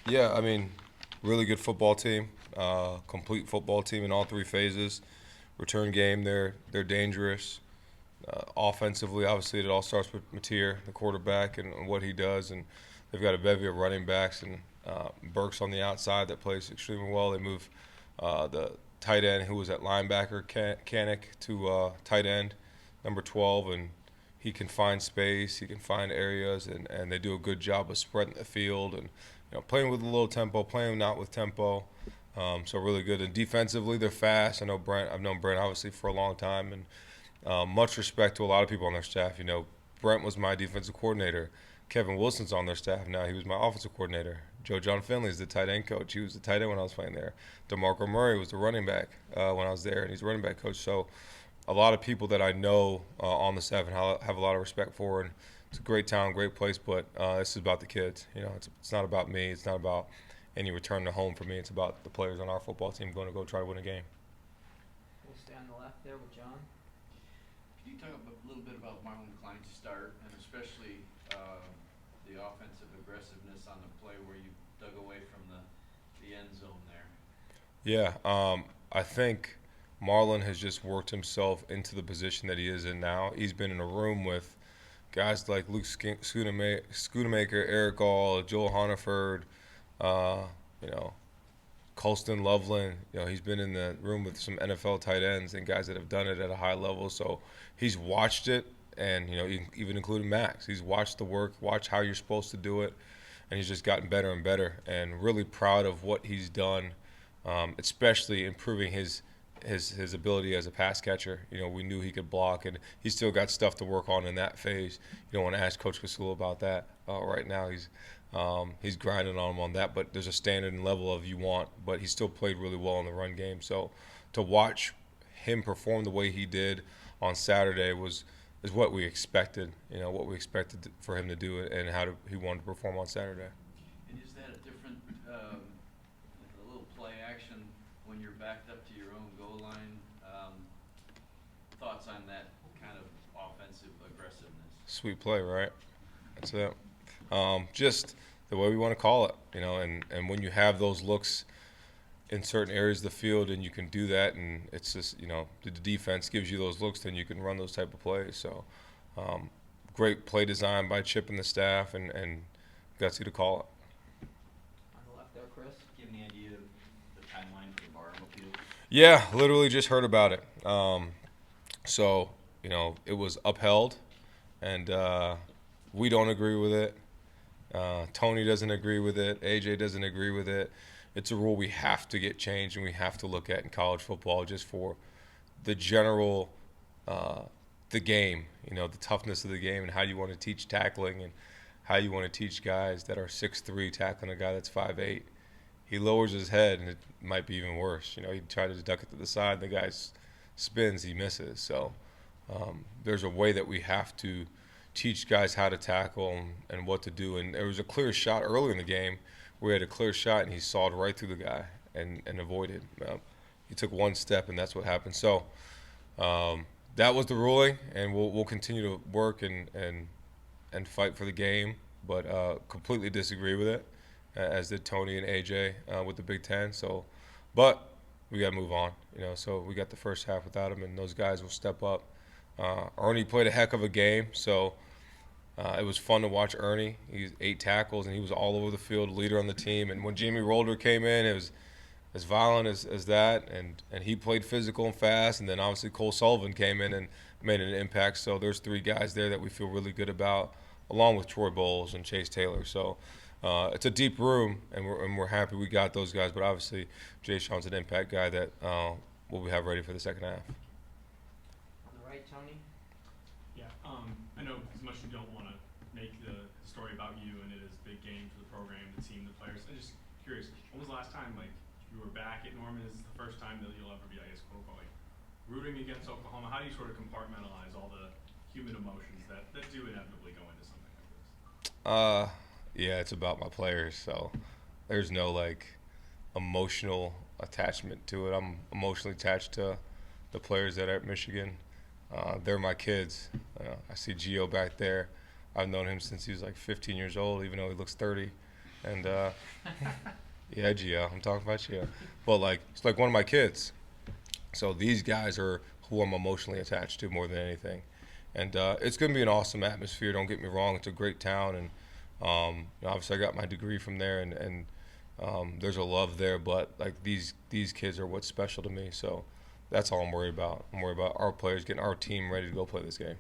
Yeah, I mean, really good football team, complete football team in all three phases. Return game, they're dangerous. Offensively, obviously, it all starts with Mateer, the quarterback, and what he does. And they've got a bevy of running backs and Burks on the outside that plays extremely well. They move the tight end who was at linebacker, Kanik, to tight end, number 12, and he can find space, he can find areas, and they do a good job of spreading the field and playing with a little tempo, playing not with tempo. So really good. And defensively, they're fast. I've known Brent obviously for a long time, and much respect to a lot of people on their staff. Brent was my defensive coordinator. Kevin Wilson's on their staff now. He was my offensive coordinator. Joe John Finley is the tight end coach. He was the tight end when I was playing there. DeMarco Murray was the running back when I was there, and he's the running back coach. So a lot of people that I know on the staff and have a lot of respect for. And it's a great town, great place, but this is about the kids. It's not about me. It's not about any return to home for me. It's about the players on our football team going to go try to win a game. We'll stay on the left there with John. Can you talk a little bit about Marlin Klein's start, and especially the offensive aggressiveness on the play where you dug away from the end zone there? Yeah, I think Marlon has just worked himself into the position that he is in now. He's been in a room with guys like Luke Schoonemaker, Eric Gall, Joel Honiford, uh, you know, Colston Loveland. He's been in the room with some NFL tight ends and guys that have done it at a high level. So he's watched it, and even including Max. He's watched the work, watched how you're supposed to do it, and he's just gotten better and better. And really proud of what he's done, especially improving his ability as a pass catcher. We knew he could block, and he's still got stuff to work on in that phase. You don't want to ask Coach Casula about that right now. He's grinding on him on that, but there's a standard and level of you want. But he still played really well in the run game. So to watch him perform the way he did on Saturday is what we expected. What we expected for him to do and he wanted to perform on Saturday. And is that a different, a little play action when you're backed up to your own goal line? Thoughts on that kind of offensive aggressiveness? Sweet play, right? That's it. Just the way we want to call it, and when you have those looks in certain areas of the field and you can do that, and it's just, the defense gives you those looks, then you can run those type of plays. So great play design by Chip and the staff, and gutsy to call it. On the left there, Chris. Do you have any idea of the timeline for the Barham appeal? Yeah, literally just heard about it. So, it was upheld, and we don't agree with it. Tony doesn't agree with it. AJ doesn't agree with it. It's a rule we have to get changed and we have to look at in college football just for the general, the game, the toughness of the game and how you want to teach tackling and how you want to teach guys that are 6'3" tackling a guy that's 5'8". He lowers his head and it might be even worse. He tries to duck it to the side. The guy spins, he misses. So there's a way that we have to teach guys how to tackle and what to do. And there was a clear shot early in the game where he had a clear shot and he sawed right through the guy and avoided. He took one step and that's what happened. So that was the ruling, and we'll continue to work and fight for the game, but completely disagree with it, as did Tony and AJ with the Big Ten. So, but we got to move on. So we got the first half without him, and those guys will step up. Ernie played a heck of a game, so it was fun to watch Ernie. He's 8 tackles, and he was all over the field, leader on the team. And when Jamie Rolder came in, it was as violent as that, and he played physical and fast. And then obviously Cole Sullivan came in and made an impact. So there's 3 guys there that we feel really good about, along with Troy Bowles and Chase Taylor. So it's a deep room, and we're happy we got those guys. But obviously Jaishawn's an impact guy that we'll have ready for the second half. On the right, Tony. Yeah, I know as much as you don't want to make the story about you, and it is a big game for the program, the team, the players. I'm just curious, when was the last time you were back at Norman? Is this the first time that you'll ever be, I guess, quote unquote, rooting against Oklahoma? How do you sort of compartmentalize all the human emotions that do inevitably go into something like this? Yeah, it's about my players, so there's no emotional attachment to it. I'm emotionally attached to the players that are at Michigan. They're my kids. I see Gio back there. I've known him since he was 15 years old, even though he looks 30. And yeah, Gia, I'm talking about Gia. But like, it's like one of my kids. So these guys are who I'm emotionally attached to more than anything. And it's going to be an awesome atmosphere. Don't get me wrong; it's a great town, and obviously I got my degree from there, and there's a love there. But like these kids are what's special to me. So that's all I'm worried about. I'm worried about our players getting our team ready to go play this game.